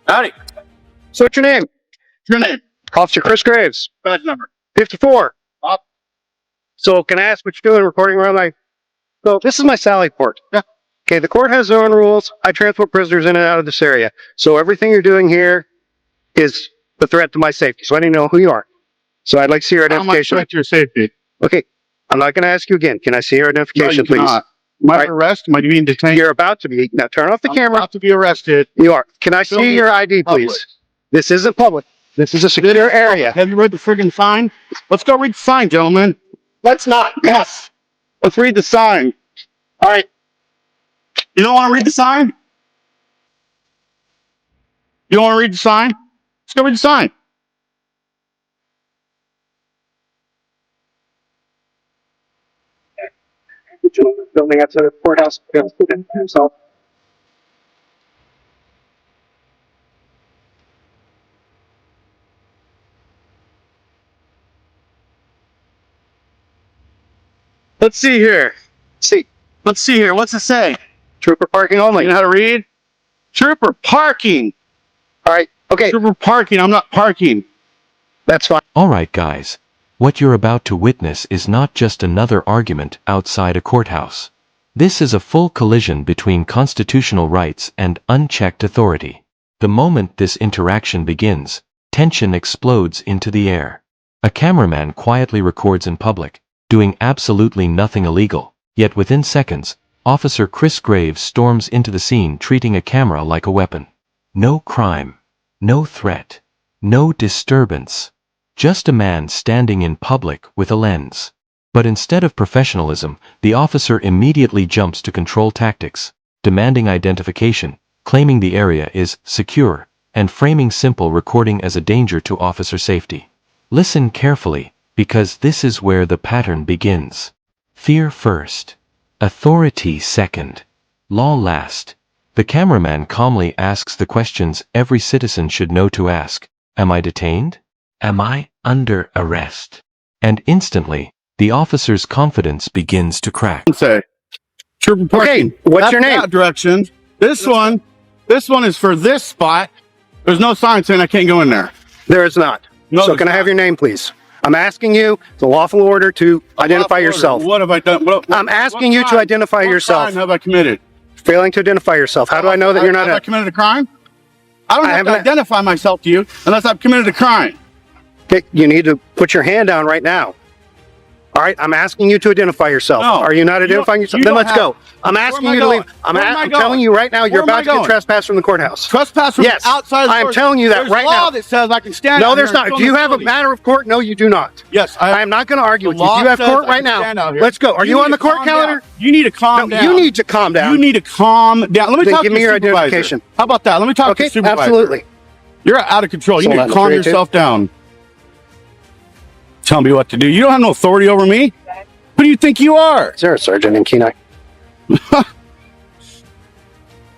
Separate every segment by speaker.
Speaker 1: Howdy.
Speaker 2: So what's your name?
Speaker 1: Your name?
Speaker 2: Officer Chris Graves.
Speaker 1: Badge number?
Speaker 2: 54.
Speaker 1: Up.
Speaker 2: So can I ask what you're doing recording around my... So this is my Sally port.
Speaker 1: Yeah.
Speaker 2: Okay, the court has their own rules. I transport prisoners in and out of this area. So everything you're doing here is the threat to my safety. So I need to know who you are. So I'd like to see your identification.
Speaker 1: How much threat to your safety?
Speaker 2: Okay, I'm not going to ask you again. Can I see your identification,
Speaker 1: No, you
Speaker 2: please?
Speaker 1: cannot. Am I arrested? Am I being detained?
Speaker 2: You're about to be. Now turn off the camera.
Speaker 1: About to be arrested.
Speaker 2: You are. Can I see your ID, please?
Speaker 1: Public.
Speaker 2: This isn't public. This is a secure area.
Speaker 1: Have you read the friggin' sign? Let's go read the sign, gentlemen.
Speaker 2: Let's not.
Speaker 1: Yes. Let's read the sign.
Speaker 2: All right.
Speaker 1: You don't want to read the sign? You don't want to read the sign? Let's go read the sign.
Speaker 2: Building outside the courthouse himself.
Speaker 1: Let's see here.
Speaker 2: See,
Speaker 1: Let's see here. What's it say?
Speaker 2: trooper parking only.
Speaker 1: You know how to read? Trooper parking.
Speaker 2: All right. Okay.
Speaker 1: Trooper parking. I'm not parking.
Speaker 2: That's fine.
Speaker 3: Alright guys, what you're about to witness is not just another argument outside a courthouse. This is a full collision between constitutional rights and unchecked authority. The moment this interaction begins, tension explodes into the air. A cameraman quietly records in public, doing absolutely nothing illegal, yet within seconds, Officer Chris Graves storms into the scene treating a camera like a weapon. No crime, no threat, no disturbance. Just a man standing in public with a lens. But instead of professionalism, the officer immediately jumps to control tactics, demanding identification, claiming the area is secure, and framing simple recording as a danger to officer safety. Listen carefully, because this is where the pattern begins. Fear first. Authority second. Law last. The cameraman calmly asks the questions every citizen should know to ask. Am I detained? Am I under arrest? And instantly, the officer's confidence begins to crack.
Speaker 1: Say, trooper parking.
Speaker 2: Okay, what's
Speaker 1: That's
Speaker 2: your name?
Speaker 1: That direction. This one is for this spot. There's no sign saying I can't go in there.
Speaker 2: There is not.
Speaker 1: No,
Speaker 2: So
Speaker 1: there's
Speaker 2: can I have
Speaker 1: not.
Speaker 2: your name, please? I'm asking you the lawful order to identify yourself.
Speaker 1: What have I done?
Speaker 2: I'm asking you to identify yourself.
Speaker 1: What crime have I committed?
Speaker 2: Failing to identify yourself. How do I know that you're not
Speaker 1: Have I committed a crime? I don't have to
Speaker 2: haven't-
Speaker 1: identify myself to you unless I've committed a crime.
Speaker 2: Okay, you need to put your hand down right now. All right, I'm asking you to identify yourself.
Speaker 1: No,
Speaker 2: Are you not
Speaker 1: you
Speaker 2: identifying
Speaker 1: don't-
Speaker 2: yourself?
Speaker 1: you
Speaker 2: Then
Speaker 1: don't
Speaker 2: let's
Speaker 1: have-
Speaker 2: go. I'm
Speaker 1: Where am
Speaker 2: asking
Speaker 1: I
Speaker 2: you to
Speaker 1: going?
Speaker 2: leave. I'm
Speaker 1: Where am I going?
Speaker 2: telling you right now, you're
Speaker 1: Where am I
Speaker 2: about to get
Speaker 1: going?
Speaker 2: trespassed from the courthouse.
Speaker 1: Trespass from
Speaker 2: Yes,
Speaker 1: outside the
Speaker 2: I am
Speaker 1: doors.
Speaker 2: telling you that
Speaker 1: There's
Speaker 2: right
Speaker 1: law
Speaker 2: now.
Speaker 1: that says I can stand
Speaker 2: No,
Speaker 1: out
Speaker 2: there's
Speaker 1: here and
Speaker 2: not.
Speaker 1: film
Speaker 2: Do you
Speaker 1: the
Speaker 2: have a
Speaker 1: facility.
Speaker 2: matter of court? No, you do not.
Speaker 1: Yes,
Speaker 2: I am not going to argue with you.
Speaker 1: law
Speaker 2: Do you have
Speaker 1: says
Speaker 2: court
Speaker 1: I
Speaker 2: right
Speaker 1: can stand out
Speaker 2: now?
Speaker 1: here.
Speaker 2: Let's go. Are you
Speaker 1: need
Speaker 2: on the
Speaker 1: to
Speaker 2: court
Speaker 1: calm
Speaker 2: calendar?
Speaker 1: down. You need to calm
Speaker 2: No,
Speaker 1: down.
Speaker 2: you need to calm down.
Speaker 1: You need to calm down. Let me
Speaker 2: Then
Speaker 1: talk
Speaker 2: give
Speaker 1: to
Speaker 2: me
Speaker 1: your
Speaker 2: your
Speaker 1: supervisor.
Speaker 2: identification.
Speaker 1: How about that? Let me talk to
Speaker 2: Okay,
Speaker 1: your supervisor.
Speaker 2: absolutely.
Speaker 1: You're out of control. You
Speaker 2: Hold
Speaker 1: need
Speaker 2: on,
Speaker 1: to calm
Speaker 2: 3, 2.
Speaker 1: yourself down. Tell me what to do. You don't have no authority over me. Who do you think you are?
Speaker 2: Is there a sergeant in Kenai?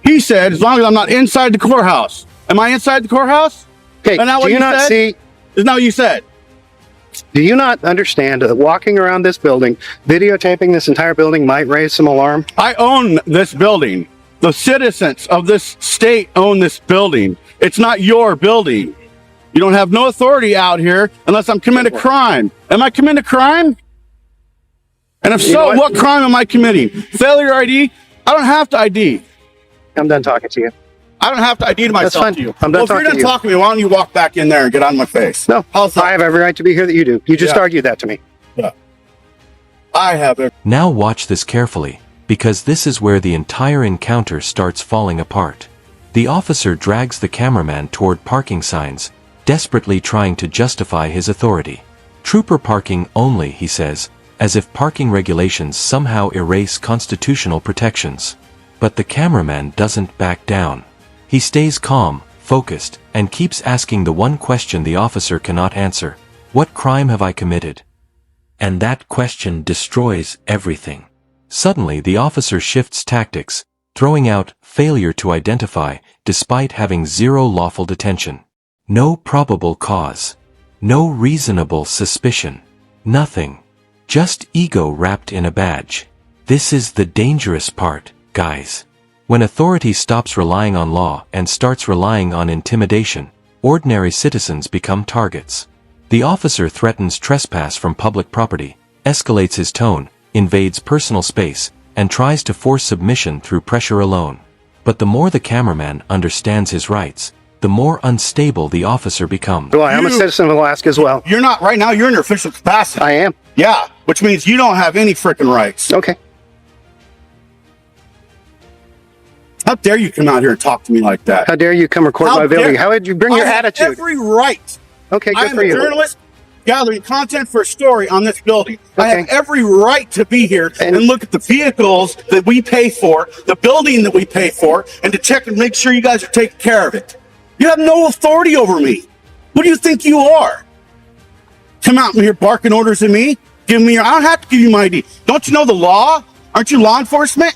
Speaker 1: He said, as long as I'm not inside the courthouse. Am I inside the courthouse?
Speaker 2: Okay,
Speaker 1: Isn't that
Speaker 2: do
Speaker 1: what
Speaker 2: you
Speaker 1: you
Speaker 2: not
Speaker 1: said?
Speaker 2: see?
Speaker 1: Isn't that what you said?
Speaker 2: Do you not understand that walking around this building, videotaping this entire building might raise some alarm?
Speaker 1: I own this building. The citizens of this state own this building. It's not your building. You don't have no authority out here unless I'm committing a crime. Am I committing a crime? And if
Speaker 2: You know
Speaker 1: so,
Speaker 2: what?
Speaker 1: what crime am I committing? Failure ID? I don't have to ID.
Speaker 2: I'm done talking to you.
Speaker 1: I don't have to ID to
Speaker 2: That's
Speaker 1: myself
Speaker 2: fine.
Speaker 1: to you.
Speaker 2: I'm done
Speaker 1: Well, if you're
Speaker 2: talking
Speaker 1: done
Speaker 2: to you.
Speaker 1: talking to me, why don't you walk back in there and get on my face?
Speaker 2: No,
Speaker 1: How's that?
Speaker 2: I have every right to be here that you do. You just
Speaker 1: Yeah.
Speaker 2: argued that to me.
Speaker 1: I have it.
Speaker 3: Now watch this carefully, because this is where the entire encounter starts falling apart. The officer drags the cameraman toward parking signs, desperately trying to justify his authority. Trooper parking only, he says, as if parking regulations somehow erase constitutional protections. But the cameraman doesn't back down. He stays calm, focused, and keeps asking the one question the officer cannot answer. What crime have I committed? And that question destroys everything. Suddenly the officer shifts tactics, throwing out failure to identify despite having zero lawful detention. No probable cause. No reasonable suspicion. Nothing. Just ego wrapped in a badge. This is the dangerous part, guys. When authority stops relying on law and starts relying on intimidation, ordinary citizens become targets. The officer threatens trespass from public property, escalates his tone, invades personal space, and tries to force submission through pressure alone. But the more the cameraman understands his rights, the more unstable the officer becomes.
Speaker 2: Well, I'm a citizen of Alaska as well.
Speaker 1: You're not, right now, you're in your official capacity.
Speaker 2: I am.
Speaker 1: Yeah, which means you don't have any freaking rights.
Speaker 2: Okay.
Speaker 1: How dare you come out here and talk to me like that?
Speaker 2: How dare you come record my video? How would you bring your
Speaker 1: I have
Speaker 2: attitude?
Speaker 1: every right.
Speaker 2: Okay,
Speaker 1: I
Speaker 2: good
Speaker 1: am
Speaker 2: for
Speaker 1: a
Speaker 2: you.
Speaker 1: journalist gathering content for a story on this building. I
Speaker 2: Okay.
Speaker 1: have every right to be here and look at the vehicles that we pay for, the building that we pay for, and to check and make sure you guys are taking care of it. You have no authority over me. What do you think you are? Come out here barking orders at me? Give me your, I don't have to give you my ID. Don't you know the law? Aren't you law enforcement?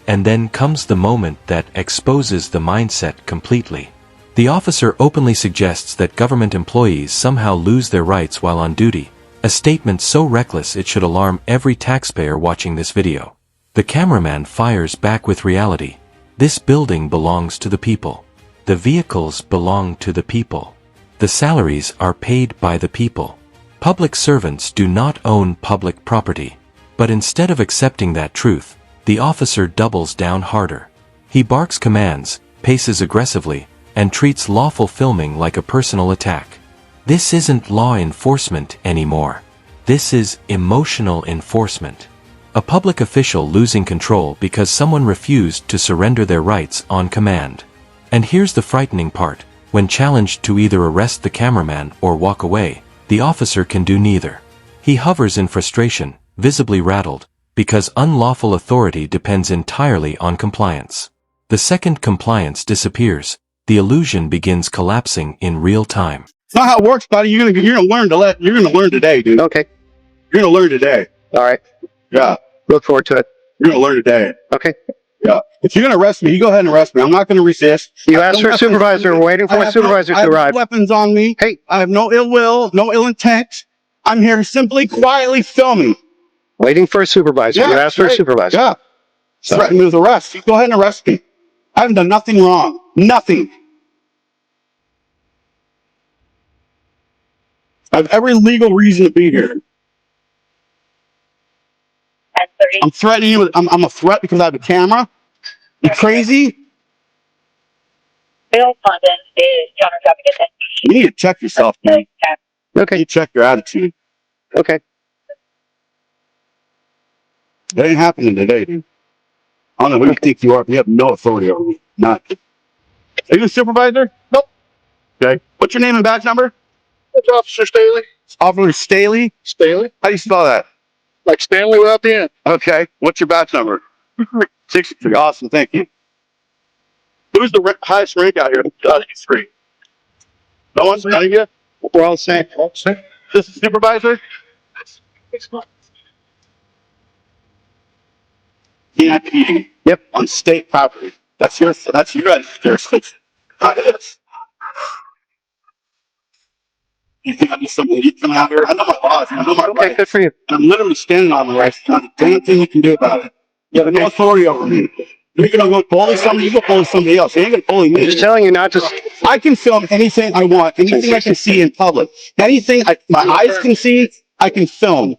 Speaker 3: And then comes the moment that exposes the mindset completely. The officer openly suggests that government employees somehow lose their rights while on duty, a statement so reckless it should alarm every taxpayer watching this video. The cameraman fires back with reality. This building belongs to the people. The vehicles belong to the people. The salaries are paid by the people. Public servants do not own public property. But instead of accepting that truth, the officer doubles down harder. He barks commands, paces aggressively, and treats lawful filming like a personal attack. This isn't law enforcement anymore. This is emotional enforcement. A public official losing control because someone refused to surrender their rights on command. And here's the frightening part. When challenged to either arrest the cameraman or walk away, the officer can do neither. He hovers in frustration, visibly rattled, because unlawful authority depends entirely on compliance. The second compliance disappears, the illusion begins collapsing in real time.
Speaker 1: It's not how it works, buddy. You're gonna learn today, dude.
Speaker 2: Okay.
Speaker 1: You're gonna learn today.
Speaker 2: All right.
Speaker 1: Yeah.
Speaker 2: Look forward to it.
Speaker 1: You're gonna learn today.
Speaker 2: Okay.
Speaker 1: Yeah. If you're gonna arrest me, you go ahead and arrest me. I'm not gonna resist.
Speaker 2: You asked for a supervisor. We're waiting for a supervisor
Speaker 1: I
Speaker 2: to
Speaker 1: have
Speaker 2: arrive.
Speaker 1: no weapons on me.
Speaker 2: Hey.
Speaker 1: I have no ill will, no ill intent. I'm here simply quietly filming.
Speaker 2: Waiting for a supervisor. You asked for a supervisor.
Speaker 1: Yeah.
Speaker 2: So-
Speaker 1: Threaten me with arrest. You go ahead and arrest me. I haven't done nothing wrong. Nothing. I have every legal reason to be here. I'm threatening you with, I'm a threat because I have a camera. You crazy?
Speaker 4: Bill Condon is counter traffic attention.
Speaker 1: You need to check yourself, man. You
Speaker 2: Okay.
Speaker 1: need to check your attitude.
Speaker 2: Okay.
Speaker 1: That ain't happening today, dude. I don't know who you think you are, but you have no authority over me. None. Are you a supervisor? Nope. Okay. What's your name and badge number?
Speaker 5: It's Officer Staley.
Speaker 1: Officer Staley.
Speaker 5: Staley?
Speaker 1: How do you spell that?
Speaker 5: Like Stanley without the end.
Speaker 1: Okay. What's your badge number? 63. Awesome. Thank you. Who's the highest rank out here? God, he's free. No one's telling you?
Speaker 2: We're all saying.
Speaker 1: This is supervisor?
Speaker 2: Yep.
Speaker 1: On state property. That's your jurisdiction. Not his. You think I'm just something you come out here? I know my laws. I know my
Speaker 2: Okay,
Speaker 1: rights.
Speaker 2: good for you.
Speaker 1: I'm literally standing on the rights. Not a damn thing you can do about it. You have no authority over me. You're gonna go bully somebody, you go bully somebody else. You ain't gonna bully
Speaker 2: I'm
Speaker 1: me.
Speaker 2: just telling you not to.
Speaker 1: I can film anything I want, anything I can see in public. Anything my eyes can see, I can film.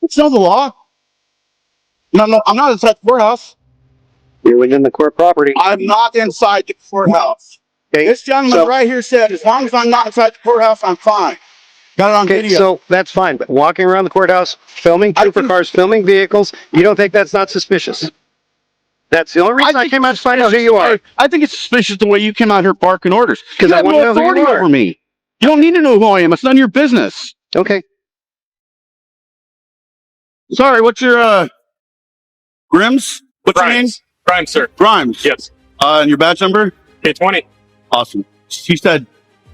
Speaker 1: It's not the law. No, I'm not inside the courthouse.
Speaker 2: You're within the court property.
Speaker 1: I'm not inside the courthouse.
Speaker 2: Okay.
Speaker 1: This gentleman right here said, as long as I'm not inside the courthouse, I'm fine. Got it on
Speaker 2: Okay,
Speaker 1: video.
Speaker 2: so that's fine, but walking around the courthouse, filming trooper cars, filming vehicles, you don't think that's not suspicious? That's the only reason I came out to find out who you are.
Speaker 1: I think it's suspicious the way you came out here barking orders.
Speaker 2: 'Cause
Speaker 1: You
Speaker 2: I
Speaker 1: have
Speaker 2: wanna
Speaker 1: no
Speaker 2: know who you
Speaker 1: authority
Speaker 2: are.
Speaker 1: over me. You don't need to know who I am. It's none of your business.
Speaker 2: Okay.
Speaker 1: Sorry, what's your, Grims? What's your name?
Speaker 5: Grimes. Grimes, sir.
Speaker 1: Grimes.
Speaker 5: Yes.
Speaker 1: And your badge number?
Speaker 5: Okay, 20.
Speaker 1: Awesome. She said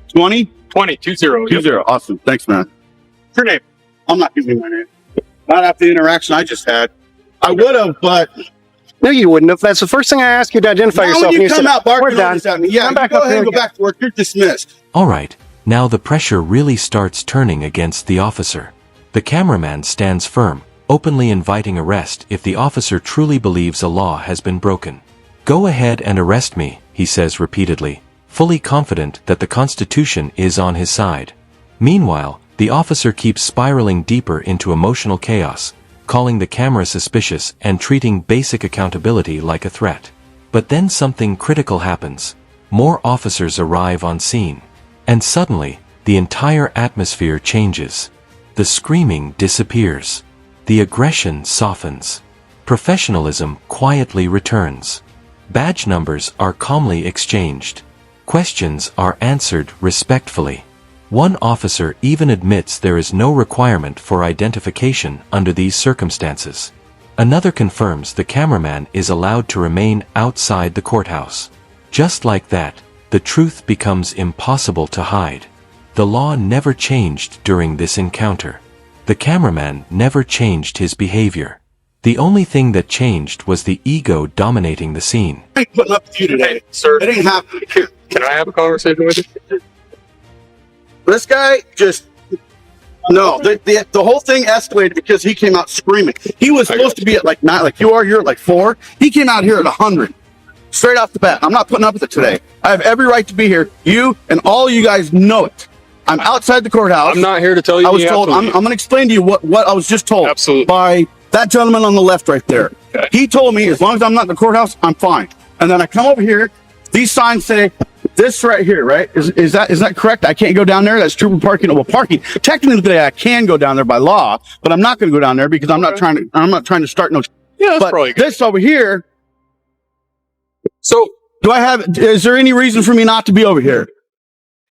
Speaker 1: 20?
Speaker 5: 20, 20.
Speaker 1: 20. Awesome. Thanks, man.
Speaker 5: What's your name?
Speaker 1: I'm not giving you my name. Not after the interaction I just had. I would have, but
Speaker 2: No, you wouldn't have. That's the first thing I asked you to identify
Speaker 1: now
Speaker 2: yourself.
Speaker 1: when you
Speaker 2: and
Speaker 1: come
Speaker 2: said,
Speaker 1: out
Speaker 2: we're
Speaker 1: barking
Speaker 2: done.
Speaker 1: orders at me, yeah,
Speaker 2: Come
Speaker 1: you
Speaker 2: back
Speaker 1: go
Speaker 2: up
Speaker 1: ahead
Speaker 2: here
Speaker 1: and go
Speaker 2: again.
Speaker 1: back to work. You're dismissed.
Speaker 3: Alright, now the pressure really starts turning against the officer. The cameraman stands firm, openly inviting arrest if the officer truly believes a law has been broken. "Go ahead and arrest me," he says repeatedly, fully confident that the Constitution is on his side. Meanwhile, the officer keeps spiraling deeper into emotional chaos, calling the camera suspicious and treating basic accountability like a threat. But then something critical happens. More officers arrive on scene. And suddenly, the entire atmosphere changes. The screaming disappears. The aggression softens. Professionalism quietly returns. Badge numbers are calmly exchanged. Questions are answered respectfully. One officer even admits there is no requirement for identification under these circumstances. Another confirms the cameraman is allowed to remain outside the courthouse. Just like that, the truth becomes impossible to hide. The law never changed during this encounter. The cameraman never changed his behavior. The only thing that changed was the ego dominating the scene.
Speaker 1: I ain't putting up with you today.
Speaker 5: Sir,
Speaker 1: It ain't happening.
Speaker 5: can I have a conversation with you?
Speaker 1: This guy just, no, the whole thing escalated because he came out screaming. He was supposed to be at like 9, like you are, you're at like 4. He came out here at 100. Straight off the bat. I'm not putting up with it today. I have every right to be here. You and all you guys know it. I'm outside the courthouse.
Speaker 5: I'm not here to tell you.
Speaker 1: I was told, I'm going to explain to you what I was just told.
Speaker 5: Absolutely.
Speaker 1: By that gentleman on the left right there.
Speaker 5: Okay.
Speaker 1: He told me as long as I'm not in the courthouse, I'm fine. And then I come over here. These signs say this right here, right? Is that correct? I can't go down there. That's trooper parking. Well, parking. Technically, I can go down there by law, but I'm not going to go down there because I'm not trying to start no.
Speaker 5: Yeah, that's
Speaker 1: but
Speaker 5: probably good.
Speaker 1: this over here.
Speaker 5: So,
Speaker 1: Is there any reason for me not to be over here?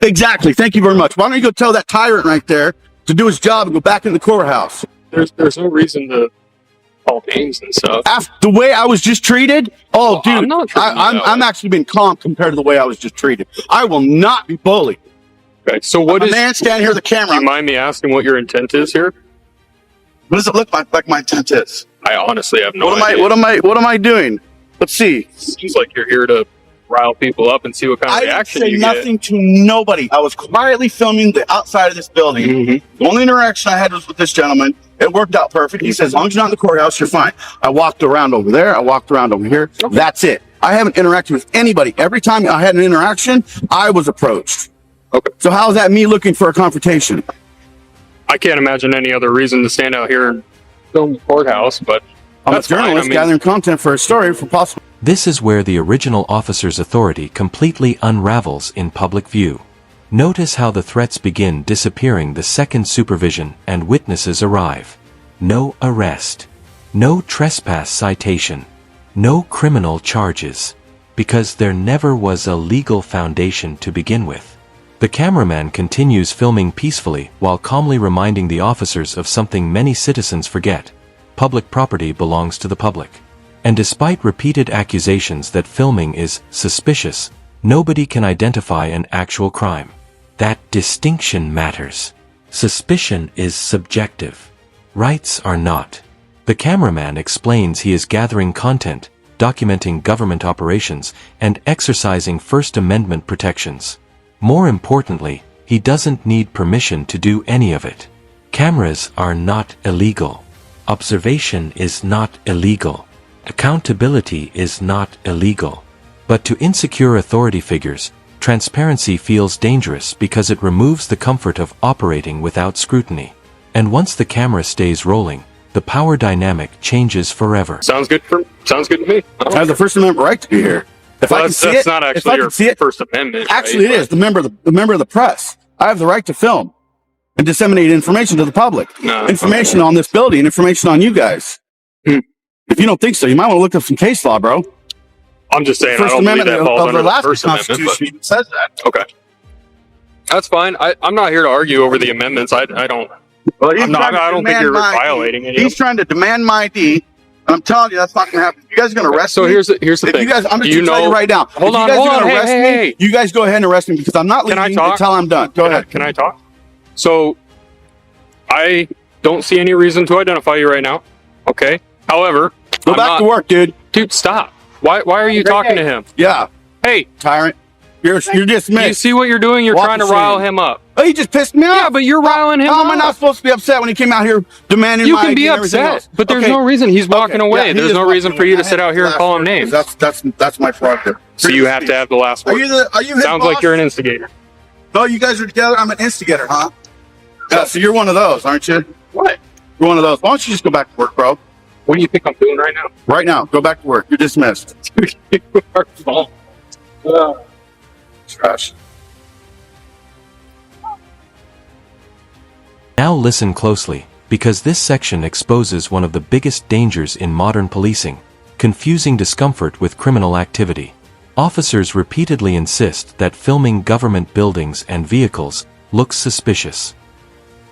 Speaker 1: Exactly. Thank you very much. Why don't you go tell that tyrant right there to do his job and go back in the courthouse?
Speaker 5: there's no reason to call names and stuff.
Speaker 1: After the way I was just treated,
Speaker 5: Well,
Speaker 1: dude,
Speaker 5: I'm not treating you that
Speaker 1: I'm
Speaker 5: way.
Speaker 1: actually being calm compared to the way I was just treated. I will not be bullied.
Speaker 5: Okay, so what
Speaker 1: I'm
Speaker 5: is?
Speaker 1: a man standing here with the
Speaker 5: Do
Speaker 1: camera.
Speaker 5: you mind me asking what your intent is here?
Speaker 1: What does it look like my intent is?
Speaker 5: I honestly have no
Speaker 1: What
Speaker 5: idea.
Speaker 1: am I doing? Let's see.
Speaker 5: Seems like you're here to rile people up and see what kind of
Speaker 1: I didn't
Speaker 5: reaction
Speaker 1: say
Speaker 5: you
Speaker 1: nothing to nobody. I was quietly filming the outside of this building.
Speaker 5: Mm-hmm.
Speaker 1: The only interaction I had was with this gentleman. It worked out perfect. He said, as long as you're not in the courthouse, you're fine. I walked around over there. I walked around over here.
Speaker 5: Okay.
Speaker 1: That's it. I haven't interacted with anybody. Every time I had an interaction, I was approached.
Speaker 5: Okay.
Speaker 1: So how is that me looking for a confrontation?
Speaker 5: I can't imagine any other reason to stand out here and film the courthouse, but
Speaker 1: I'm
Speaker 5: that's
Speaker 1: a journalist
Speaker 5: fine. I mean,
Speaker 1: gathering content for a story for possible.
Speaker 3: This is where the original officer's authority completely unravels in public view. Notice how the threats begin disappearing the second supervision and witnesses arrive. No arrest. No trespass citation. No criminal charges. Because there never was a legal foundation to begin with. The cameraman continues filming peacefully while calmly reminding the officers of something many citizens forget. Public property belongs to the public. And despite repeated accusations that filming is suspicious, nobody can identify an actual crime. That distinction matters. Suspicion is subjective. Rights are not. The cameraman explains he is gathering content, documenting government operations, and exercising First Amendment protections. More importantly, he doesn't need permission to do any of it. Cameras are not illegal. Observation is not illegal. Accountability is not illegal. But to insecure authority figures, transparency feels dangerous because it removes the comfort of operating without scrutiny. And once the camera stays rolling, the power dynamic changes forever.
Speaker 5: sounds good to me.
Speaker 1: I have the First Amendment right to be here. If I can see
Speaker 5: That's
Speaker 1: it,
Speaker 5: not
Speaker 1: if
Speaker 5: actually
Speaker 1: I
Speaker 5: your
Speaker 1: can see it,
Speaker 5: First Amendment.
Speaker 1: actually it
Speaker 5: right?
Speaker 1: is the member of the press. I have the right to film and disseminate information to the public.
Speaker 5: No.
Speaker 1: Information on this building, information on you guys.
Speaker 5: Hmm.
Speaker 1: If you don't think so, you might want to look up some case law, bro.
Speaker 5: I'm just saying, I
Speaker 1: First
Speaker 5: don't believe
Speaker 1: Amendment
Speaker 5: that falls
Speaker 1: of
Speaker 5: under
Speaker 1: the
Speaker 5: the
Speaker 1: last
Speaker 5: First Amendment.
Speaker 1: Constitution even says that.
Speaker 5: But, okay, that's fine. I'm not here to argue over the amendments. I don't.
Speaker 1: Well, he's
Speaker 5: I'm not,
Speaker 1: trying to
Speaker 5: I don't think
Speaker 1: demand
Speaker 5: you're
Speaker 1: my ID.
Speaker 5: violating any.
Speaker 1: He's trying to demand my ID, and I'm telling you that's not going to happen. You guys are going to arrest
Speaker 5: So
Speaker 1: me.
Speaker 5: here's the
Speaker 1: If
Speaker 5: thing.
Speaker 1: you guys, I'm
Speaker 5: Do
Speaker 1: just
Speaker 5: you
Speaker 1: going to tell you
Speaker 5: know-
Speaker 1: right now.
Speaker 5: Hold
Speaker 1: if
Speaker 5: on,
Speaker 1: you guys
Speaker 5: hold
Speaker 1: are
Speaker 5: on.
Speaker 1: going to
Speaker 5: Hey,
Speaker 1: arrest
Speaker 5: hey,
Speaker 1: me,
Speaker 5: hey.
Speaker 1: you guys go ahead and arrest me because I'm not
Speaker 5: Can I
Speaker 1: leaving
Speaker 5: talk?
Speaker 1: until I'm done. Go ahead.
Speaker 5: Can I talk? So, I don't see any reason to identify you right now. Okay. However,
Speaker 1: Go
Speaker 5: I'm
Speaker 1: back
Speaker 5: not-
Speaker 1: to work, dude.
Speaker 5: Dude, stop. Why are you talking to him?
Speaker 1: Yeah,
Speaker 5: Hey,
Speaker 1: tyrant. You're
Speaker 5: you
Speaker 1: dismissed.
Speaker 5: see what you're doing? You're
Speaker 1: Walk
Speaker 5: trying to
Speaker 1: the
Speaker 5: rile
Speaker 1: scene.
Speaker 5: him up.
Speaker 1: Oh, he just pissed me off.
Speaker 5: Yeah, but you're riling him
Speaker 1: How am I
Speaker 5: up.
Speaker 1: not supposed to be upset when he came out here demanding
Speaker 5: You
Speaker 1: my
Speaker 5: can be
Speaker 1: ID and everything
Speaker 5: upset,
Speaker 1: else?
Speaker 5: but there's
Speaker 1: Okay.
Speaker 5: no reason he's walking
Speaker 1: Okay,
Speaker 5: away.
Speaker 1: yeah, he
Speaker 5: There's
Speaker 1: is
Speaker 5: no
Speaker 1: walking
Speaker 5: reason for
Speaker 1: away.
Speaker 5: you to sit out here and call him names.
Speaker 1: That's my prerogative.
Speaker 5: So you have to have the last word.
Speaker 1: Are you his
Speaker 5: Sounds
Speaker 1: boss?
Speaker 5: like you're an instigator.
Speaker 1: No, you guys are together. I'm an instigator, huh? Yeah, so you're one of those, aren't you?
Speaker 5: What?
Speaker 1: You're one of those. Why don't you just go back to work, bro?
Speaker 5: What do you think I'm doing right now?
Speaker 1: Right now, go back to work. You're dismissed.
Speaker 5: Our fault.
Speaker 1: Trash.
Speaker 3: Now listen closely, because this section exposes one of the biggest dangers in modern policing: confusing discomfort with criminal activity. Officers repeatedly insist that filming government buildings and vehicles looks suspicious.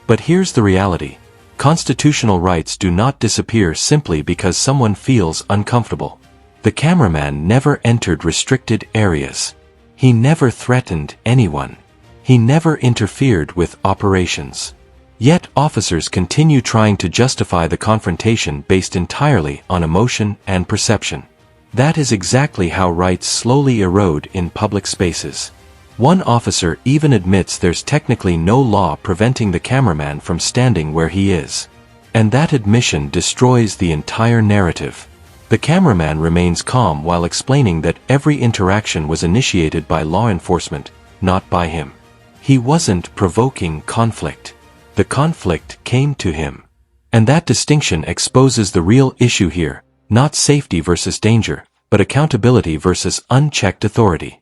Speaker 3: But here's the reality: constitutional rights do not disappear simply because someone feels uncomfortable. The cameraman never entered restricted areas. He never threatened anyone. He never interfered with operations. Yet officers continue trying to justify the confrontation based entirely on emotion and perception. That is exactly how rights slowly erode in public spaces. One officer even admits there's technically no law preventing the cameraman from standing where he is. And that admission destroys the entire narrative. The cameraman remains calm while explaining that every interaction was initiated by law enforcement, not by him. He wasn't provoking conflict. The conflict came to him. And that distinction exposes the real issue here: not safety versus danger, but accountability versus unchecked authority.